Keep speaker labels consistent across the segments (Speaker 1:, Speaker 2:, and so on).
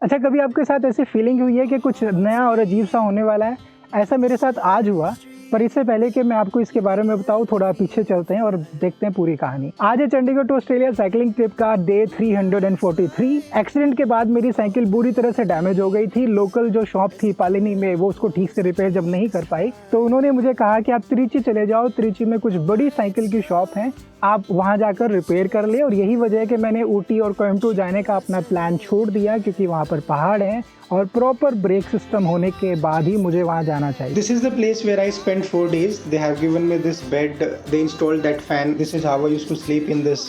Speaker 1: अच्छा, कभी आपके साथ ऐसी फीलिंग हुई है कि कुछ नया और अजीब सा होने वाला है? ऐसा मेरे साथ आज हुआ, पर इससे पहले कि मैं आपको इसके बारे में बताऊँ, थोड़ा पीछे चलते हैं और देखते हैं पूरी कहानी। आज है Chandigarh to Australia cycling trip का डे 343। एक्सीडेंट के बाद मेरी साइकिल बुरी तरह से डैमेज हो गई थी। लोकल जो शॉप थी पालिनी में, वो उसको ठीक से रिपेयर जब नहीं कर पाई, तो उन्होंने मुझे कहा कि आप त्रिची चले जाओ, त्रिची में कुछ बड़ी साइकिल की शॉप है, आप वहाँ जाकर रिपेयर कर ले। और यही वजह है कि मैंने ऊटी और कोयम्बटूर जाने का अपना प्लान छोड़ दिया, क्योंकि वहाँ पर पहाड़ हैं और प्रॉपर ब्रेक सिस्टम होने के बाद ही मुझे वहाँ जाना चाहिए।
Speaker 2: This is the place where I spent 4 days. They have given me this bed. They installed that fan. This is how I used to sleep in this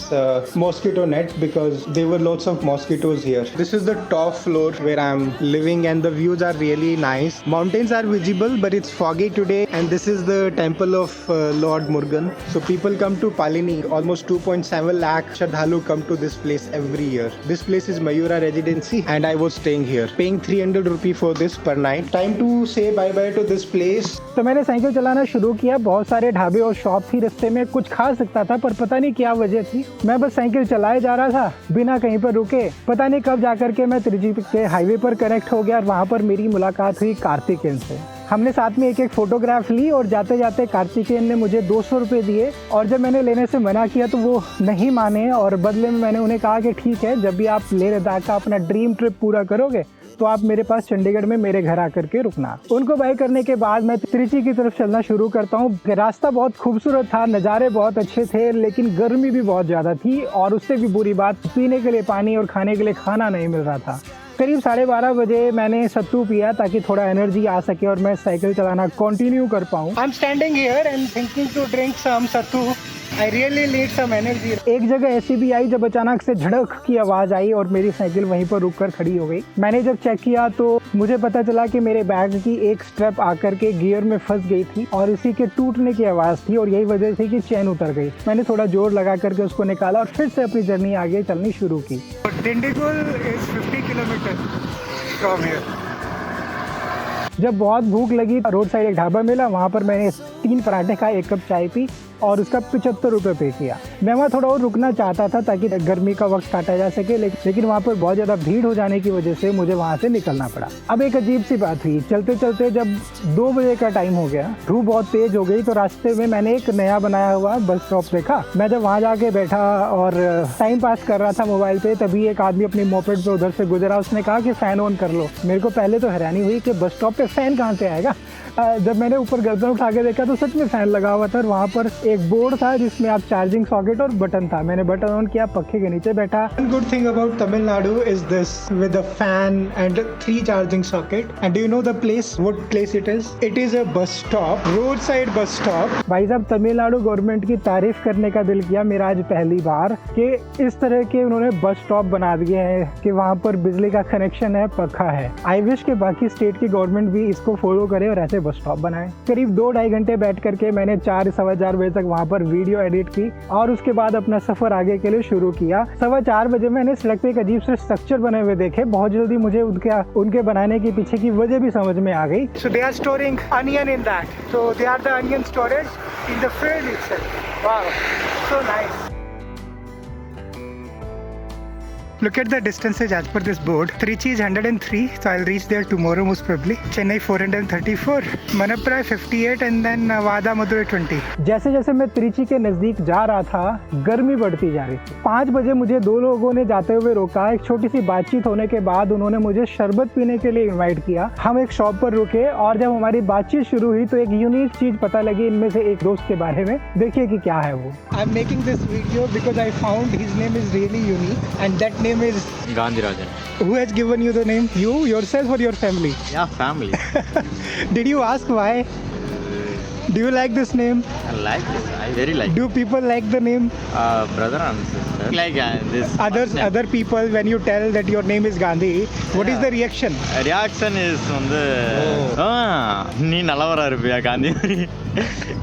Speaker 2: mosquito net because there were lots of mosquitoes here. This is the top floor where I'm living and the views are really nice. Mountains are visible but it's foggy today, and this is the temple of Lord Murugan. So people come to Palini. Almost 2.7 lakh Shraddhalu come to this place every year. This place is Mayura Residency and I was staying here. Paying 300 rupee for this per night. Time to say bye bye to this place.
Speaker 1: तो मैंने cycle चलाना शुरू किया। बहुत सारे ढाबे और shop थी रास्ते में, कुछ खा सकता था, पर पता नहीं क्या वजह थी। मैं बस साइकिल चलाए जा रहा था बिना कहीं पर रुके। पता नहीं कब जाकर के मैं त्रिची के हाईवे पर कनेक्ट हो गया और वहाँ पर मेरी मुलाकात हुई कार्तिकेयन से। हमने साथ में एक फोटोग्राफ ली और जाते जाते कार्तिकेयन ने मुझे 200 रुपये दिए, और जब मैंने लेने से मना किया तो वो नहीं माने, और बदले में मैंने उन्हें कहा कि ठीक है, जब भी आप लेह लद्दाख का अपना ड्रीम ट्रिप पूरा करोगे तो आप मेरे पास चंडीगढ़ में मेरे घर आकर के रुकना। उनको बाय करने के बाद मैं त्रिची की तरफ चलना शुरू करता हूँ। रास्ता बहुत खूबसूरत था, नज़ारे बहुत अच्छे थे, लेकिन गर्मी भी बहुत ज़्यादा थी, और उससे भी बुरी बात, पीने के लिए पानी और खाने के लिए खाना नहीं मिल रहा था। करीब 12:30 बजे मैंने सत्तू पिया ताकि थोड़ा एनर्जी आ सके और मैं साइकिल चलाना कंटिन्यू कर पाऊँ।
Speaker 2: I'm standing here and thinking to drink some sattu. I really need some energy.
Speaker 1: एक जगह ऐसी भी आई जब अचानक से झड़क की आवाज़ आई और मेरी साइकिल वहीं पर रुककर खड़ी हो गई। मैंने जब चेक किया तो मुझे पता चला कि मेरे बैग की एक स्ट्रैप आकर के गियर में फंस गई थी और इसी के टूटने की आवाज़ थी, और यही वजह थी कि चेन उतर गई। मैंने थोड़ा जोर लगा करके उसको निकाला और फिर से अपनी जर्नी आगे चलनी शुरू की।
Speaker 2: Dindigul is 50 kilometers from here.
Speaker 1: जब बहुत भूख लगी, रोड साइड एक ढाबा मिला, वहाँ पर मैंने 3 पराठे खाए, 1 कप चाय पी और उसका 75 रुपये पे किया। मैं वहाँ थोड़ा और रुकना चाहता था ताकि गर्मी का वक्त काटा जा सके, लेकिन वहाँ पर बहुत ज़्यादा भीड़ हो जाने की वजह से मुझे वहाँ से निकलना पड़ा। अब एक अजीब सी बात हुई, चलते चलते जब 2 बजे का टाइम हो गया, धूप बहुत तेज हो गई, तो रास्ते में मैंने एक नया बनाया हुआ बस स्टॉप देखा। मैं जब वहाँ जाके बैठा और टाइम पास कर रहा था मोबाइल पे, तभी एक आदमी अपनी मोपेड पे उधर से गुजरा। उसने कहा कि फ़ैन ऑन कर लो। मेरे को पहले तो हैरानी हुई कि बस स्टॉप पे फ़ैन कहाँ से आएगा। जब मैंने ऊपर गर्दन उठा के देखा तो सच में फ़ैन लगा हुआ था, और वहाँ पर एक बोर्ड था जिसमें आप चार्जिंग सॉकेट और बटन था। मैंने बटन ऑन किया, पक्के के नीचे बैठा।
Speaker 2: One good thing about Tamil Nadu is this, with a fan and 3 charging socket. And do you know the place? What place it is? It is a bus stop, roadside bus stop.
Speaker 1: भाई साहब, Tamil Nadu government की तारीफ करने का दिल किया मेरा आज पहली बार कि इस तरह के उन्होंने बस स्टॉप बना दिए हैं कि वहाँ पर बिजली का कनेक्शन है, पक्का है। आई विश के बाकी स्टेट की गवर्नमेंट भी इसको फॉलो करे और ऐसे बस स्टॉप बनाए। करीब 2-2.5 घंटे बैठ करके मैंने 4-4:15 बजे तक वहाँ पर वीडियो एडिट की और उसके बाद अपना सफर आगे के लिए शुरू किया। 4:15 बजे मैंने सड़क पे एक अजीब से स्ट्रक्चर बने हुए देखे। बहुत जल्दी मुझे उनके बनाने के पीछे की वजह भी समझ में आ गई।
Speaker 2: So they are storing onion in that. So they are the onion storage in the field itself. Wow, so nice. Look at the distances as per this board. Trichy is 103, so I'll reach there tomorrow most probably. Chennai 434, Manappuram 58, and then Vada Madurai 20.
Speaker 1: जैसे जैसे मैं त्रिची के नज़दीक जा रहा था, गर्मी बढ़ती जा रही थी। 5 बजे मुझे 2 लोगों ने जाते हुए रोका। एक छोटी सी बातचीत होने के बाद उन्होंने मुझे शरबत पीने के लिए इनवाइट किया। हम एक शॉप पर रुके और जब हमारी बातचीत शुरू हुई तो एक यूनिक चीज़ पता लगी इनमें से एक दोस्त के बारे में। देखिए कि क्या है वो।
Speaker 2: I'm making this video because I found his name is really unique, and that name is
Speaker 3: Gandhirajan.
Speaker 2: Who has given you the name? You yourself or your family?
Speaker 3: Yeah, family.
Speaker 2: Did you ask why? Do you like this name?
Speaker 3: I like this. I very like.
Speaker 2: Do people like the name?
Speaker 3: Brother and sister. Like this.
Speaker 2: Other people, when you tell that your name is Gandhi, what is the reaction?
Speaker 3: Reaction is வந்து நீ நல்லவரா இருப்பியா காந்தி மாதிரி.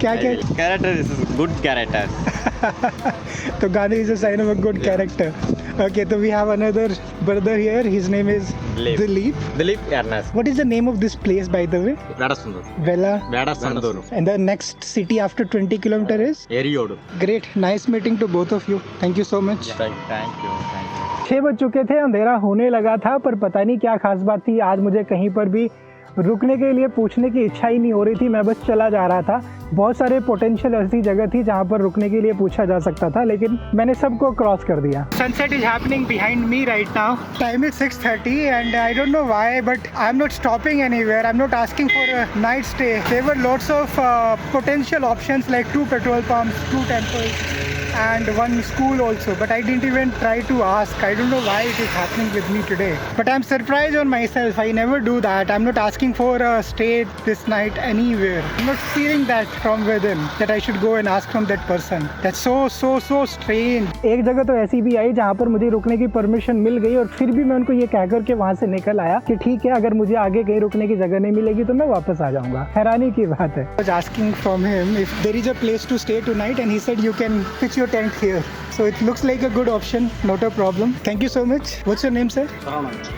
Speaker 2: क्या
Speaker 3: Character is good character.
Speaker 2: So Gandhi is a sign of a good character. Okay, so we have another brother here. His name is Dilip.
Speaker 3: Dilip Ernest.
Speaker 2: What is the name of this place, by the way?
Speaker 3: Vedasundur.
Speaker 2: Vedasundur. And the next city after 20 kilometers is?
Speaker 3: Eriyodu.
Speaker 2: Great. Nice meeting to both of you. Thank you so much.
Speaker 3: Thank you.
Speaker 1: 6 बज चुके थे, अंधेरा होने लगा था, पर पता नहीं क्या खास बात थी, आज मुझे कहीं पर भी रुकने के लिए पूछने की इच्छा ही नहीं हो रही थी। मैं बस चला जा रहा था। बहुत सारे पोटेंशियल ऐसी जगह थी जहाँ पर रुकने के लिए पूछा जा सकता था, लेकिन मैंने सबको क्रॉस कर दिया। Sunset is happening behind me right now. Time is 6:30 and I don't know why but I am not stopping anywhere. I am not asking for a night stay. There were lots of potential options like 2 petrol pumps, 2 temples and 1 school also, but I didn't even try to ask. I don't know why it is happening with me today, but I'm surprised on myself. I never do that. I'm not asking for a stay this night anywhere. I'm not feeling that from within that I should go and ask from that person. That's so strange. एक जगह तो ऐसी भी आई जहाँ पर मुझे रुकने की परमिशन मिल गई और फिर भी मैं उनको ये कह करके वहाँ से निकल आया कि ठीक है, अगर मुझे आगे कहीं रुकने की जगह नहीं मिलेगी तो मैं वापस आ जाऊंगा। हैरानी की बात है। I was asking from him if there is a place to stay tonight and he said you can pitch your tent here. So it looks like a good option, not a problem. Thank you so much. What's your name, sir?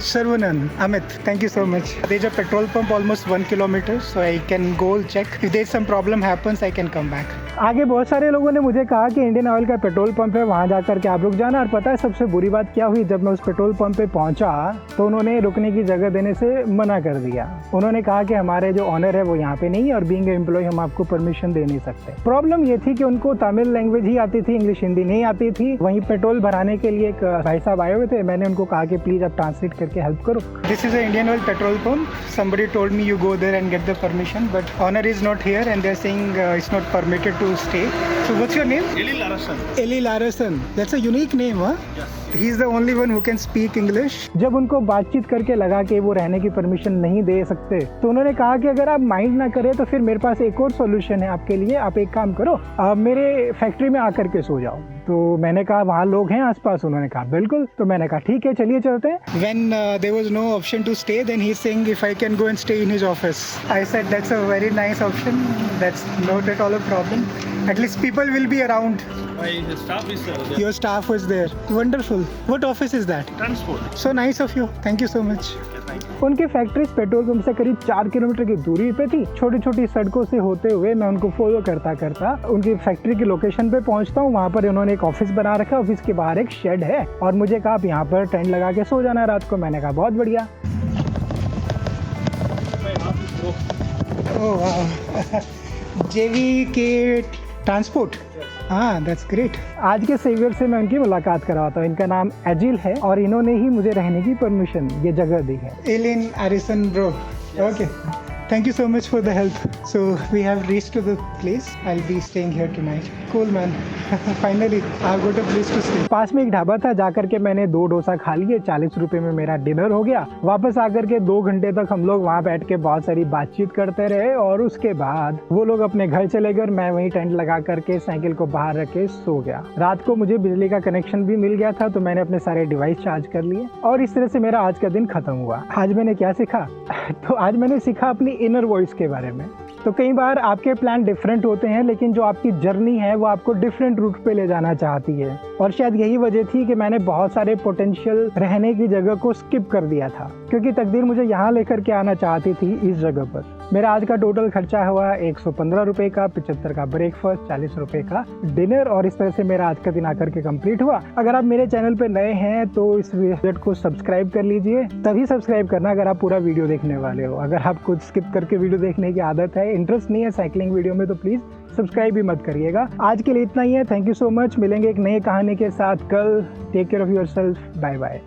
Speaker 1: Sarvanan. Amit. Thank you so much. There's a petrol pump almost 1 kilometer, so I can go check. If there's some problem happens, I can come back. आगे बहुत सारे लोगों ने मुझे कहा कि Indian oil का petrol pump है, वहाँ जाकर के आप रुक जाना। और पता है सबसे बुरी बात क्या हुई? जब मैं उस पेट्रोल पंप पे पहुँचा तो उन्होंने रुकने की जगह देने से मना कर दिया। उन्होंने कहा कि हमारे जो ऑनर है वो यहाँ पे नहीं है और बीइंग एम्प्लॉय हम आपको परमिशन दे नहीं सकते। प्रॉब्लम ये थी कि उनको तमिल लैंग्वेज ही आती थी, इंग्लिश हिंदी नहीं आती थी। वहीं पेट्रोल भराने के लिए एक भाई साहब आए हुए थे। मैंने उनको कहा कि प्लीज आप ट्रांसलेट करके हेल्प करो। This is Indian Oil petrol pump. Somebody told me you go there and get the permission, but owner is not here and they are saying it's not permitted to stay. So what's your name?
Speaker 4: Eli Larson.
Speaker 1: Eli Larson. That's a unique name, huh?
Speaker 4: Yes.
Speaker 1: He is the only one who can speak English. जब उनको बातचीत करके लगा कि वो रहने की permission नहीं दे सकते तो उन्होंने कहा कि अगर आप माइंड ना करें तो फिर मेरे पास एक और सॉल्यूशन है आपके लिए। आप एक काम करो, आप मेरे फैक्ट्री में आकर के सो जाओ। तो मैंने कहा वहाँ लोग हैं आसपास? उन्होंने कहा बिल्कुल। तो मैंने कहा ठीक है, चलिए चलते हैं। When there was no option to stay, then he's saying if I can go and stay in his office. I said that's a very nice option. That's not at all a problem. At least people will be around.
Speaker 4: My staff is there.
Speaker 1: Your staff was there. Wonderful. What office is that?
Speaker 4: Transport.
Speaker 1: So nice of you. Thank you so much.
Speaker 4: Okay, thank you.
Speaker 1: उनकी factory petrol pump से करीब 4 kilometre की दूरी पे थी। छोटी छोटी सड़कों से होते हुए मैं उनको फॉलो करता करता उनकी फैक्ट्री की लोकेशन पे पहुंचता हूँ। वहाँ पर उन्होंने एक ऑफिस बना रखा है। ऑफिस के बाहर एक शेड है और मुझे कहा आप यहाँ पर टेंट लगा के सो जाना रात को। मैंने कहा बहुत बढ़िया। ओह वाह, जेवी के ट्रांसपोर्ट। हाँ, दैट्स ग्रेट। आज के सेवियर से मैं उनकी मुलाकात करवाता हूँ। इनका नाम एजिल है और इन्होंने ही मुझे रहने की परमिशन, ये जगह दी है। एलिन एरिसन bro. Okay, thank you so much for the help. So we have reached to the place. I'll be staying here tonight. Cool man. Finally I've got a place to stay. पास में एक ढाबा था, जाकर के मैंने 2 डोसा खा लिए। 40 रुपए में मेरा डिनर हो गया। वापस आकर के 2 घंटे तक हम लोग वहाँ बैठ के बहुत सारी बातचीत करते रहे और उसके बाद वो लोग अपने घर चले गए। मैं वहीं टेंट लगा करके साइकिल को बाहर रख के सो गया। रात को मुझे बिजली का कनेक्शन भी मिल गया था तो मैंने अपने सारे डिवाइस चार्ज कर लिए और इस तरह से मेरा आज का दिन खत्म हुआ। आज मैंने क्या सीखा? तो आज मैंने सीखा अपनी इनर वॉइस के बारे में। तो कई बार आपके प्लान डिफरेंट होते हैं लेकिन जो आपकी जर्नी है वो आपको डिफरेंट रूट पे ले जाना चाहती है और शायद यही वजह थी कि मैंने बहुत सारे पोटेंशियल रहने की जगह को स्किप कर दिया था क्योंकि तकदीर मुझे यहाँ लेकर के आना चाहती थी इस जगह पर। मेरा आज का टोटल खर्चा हुआ 115 रुपए का, 75 का ब्रेकफास्ट, 40 रुपए का डिनर और इस तरह से मेरा आज का दिन आकर के कंप्लीट हुआ। अगर आप मेरे चैनल पे नए हैं तो इस वीडियो को सब्सक्राइब कर लीजिए। तभी सब्सक्राइब करना अगर आप पूरा वीडियो देखने वाले हो। अगर आपको स्किप करके वीडियो देखने की आदत है, इंटरेस्ट नहीं है साइकिलिंग वीडियो में, तो प्लीज सब्सक्राइब भी मत करिएगा। आज के लिए इतना ही है। Thank you so much. मिलेंगे एक नई कहानी के साथ कल। Take care of yourself. Bye bye.